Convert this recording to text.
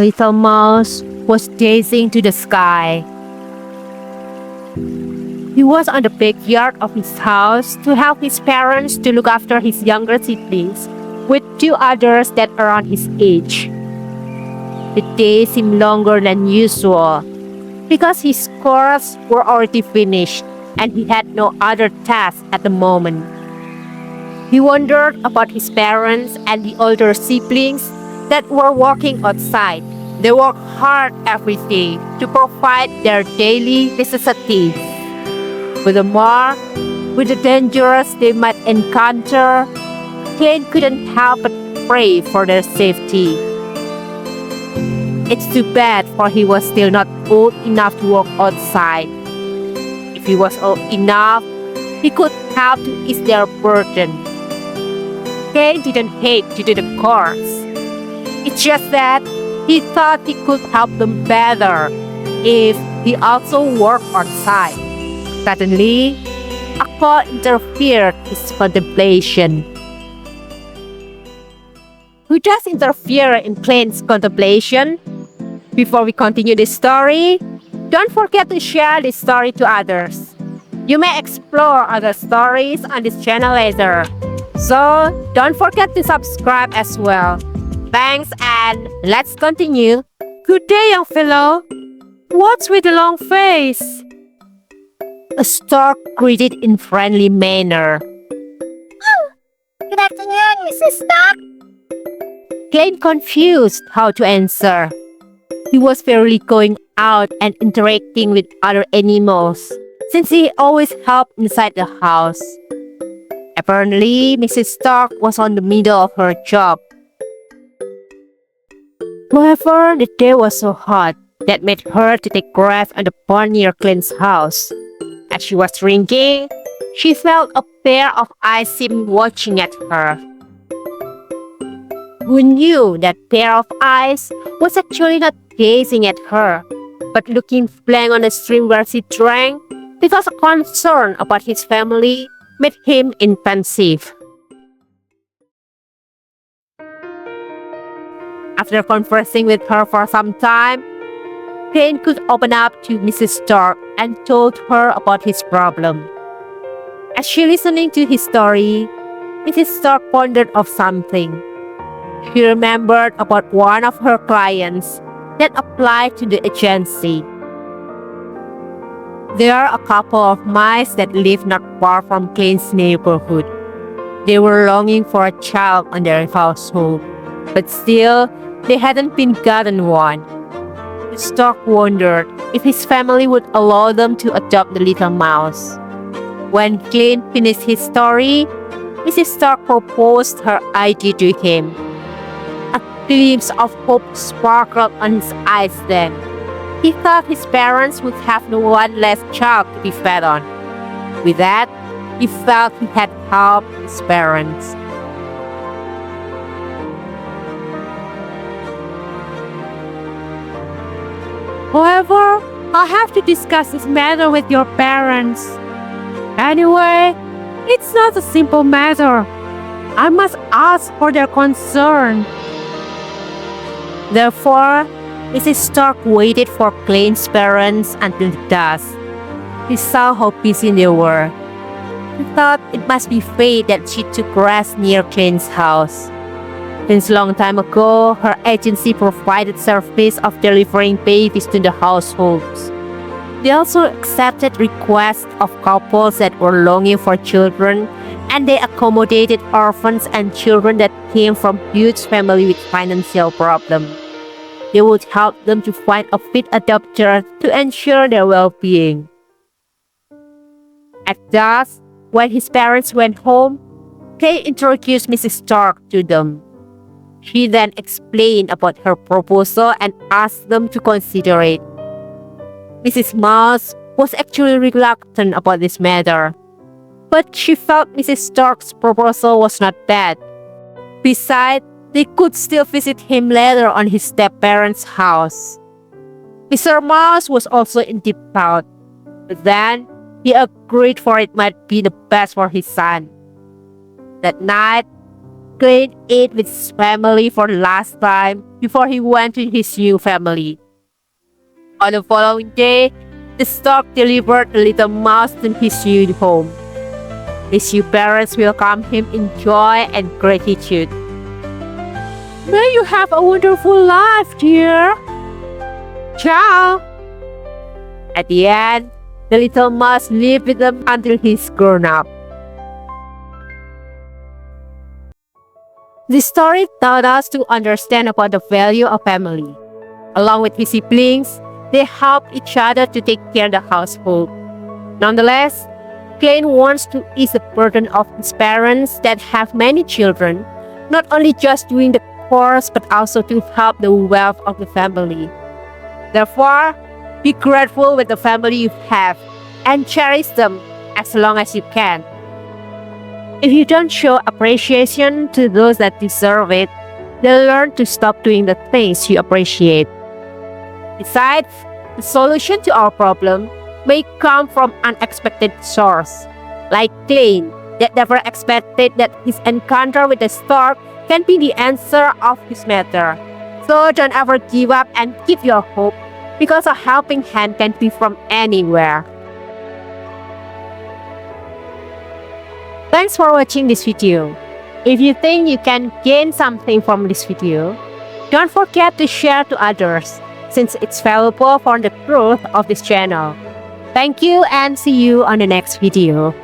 little mouse was gazing to the sky. He was on the backyard of his house to help his parents to look after his younger siblings with two others that around his age. The day seemed longer than usual because his chores were already finished and he had no other tasks at the moment. He wondered about his parents and the older siblings that were working outside. They worked hard every day to provide their daily necessities. Furthermore, with the dangers they might encounter, Kane couldn't help but pray for their safety. It's too bad, for he was still not old enough to work outside. If he was old enough, he could help to ease their burden. Kane didn't hate to do the chores. It's just that he thought he could help them better if he also worked outside. Suddenly, a call interfered his contemplation. Who does interfere in Kane's contemplation? Before we continue this story, don't forget to share this story to others. You may explore other stories on this channel later, so don't forget to subscribe as well. Thanks, and let's continue. Good day, young fellow. What's with the long face? A stork greeted in friendly manner. Oh, good afternoon, Mrs. Stork. Kane confused how to answer. He was rarely going out and interacting with other animals, since he always helped inside the house. Apparently, Mrs. Stork was on the middle of her job. However, the day was so hot that made her to take rest on the pond near Kane's house. As she was drinking, she felt a pair of eyes seem watching at her. Who knew that pair of eyes was actually not gazing at her, but looking blank on the stream where she drank, because a concern about his family made him pensive. After conversing with her for some time, Kane could open up to Mrs. Stork and told her about his problem. As she listened to his story, Mrs. Stork pondered of something. She remembered about one of her clients that applied to the agency. There are a couple of mice that live not far from Kane's neighborhood. They were longing for a child on their household, but still, they hadn't been gotten one. The stork wondered if his family would allow them to adopt the little mouse. When Kane finished his story, Mrs. Stork proposed her idea to him. A glimpse of hope sparkled on his eyes then. He thought his parents would have no one less child to be fed on. With that, he felt he had helped his parents. However, I'll have to discuss this matter with your parents. Anyway, it's not a simple matter. I must ask for their concern. Therefore, Mrs. Stork waited for Kane's parents until dusk. He saw how busy they were. He thought it must be fate that she took rest near Kane's house. Since long time ago, her agency provided service of delivering babies to the households. They also accepted requests of couples that were longing for children, and they accommodated orphans and children that came from huge families with financial problems. They would help them to find a fit adopter to ensure their well-being. At dusk, when his parents went home, Kane introduced Mrs. Stork to them. She then explained about her proposal and asked them to consider it. Mrs. Mouse was actually reluctant about this matter, but she felt Mrs. Stork's proposal was not bad. Besides, they could still visit him later on his step-parents' house. Mr. Mouse was also in deep thought, but then he agreed, for it might be the best for his son. That night, Clint ate with his family for the last time before he went to his new family. On the following day, the stork delivered the little mouse to his new home. His new parents welcomed him in joy and gratitude. May you have a wonderful life, dear. Ciao. At the end, the little mouse lived with them until he's grown up. This story taught us to understand about the value of family. Along with his siblings, they help each other to take care of the household. Nonetheless, Clint wants to ease the burden of his parents that have many children, not only just doing the chores but also to help the wealth of the family. Therefore, be grateful with the family you have and cherish them as long as you can. If you don't show appreciation to those that deserve it, they'll learn to stop doing the things you appreciate. Besides, the solution to our problem may come from unexpected source, like Clint, that never expected that his encounter with the stork can be the answer of his matter. So don't ever give up and keep your hope, because a helping hand can be from anywhere. Thanks for watching this video. If you think you can gain something from this video, don't forget to share to others, since it's valuable for the growth of this channel. Thank you and see you on the next video.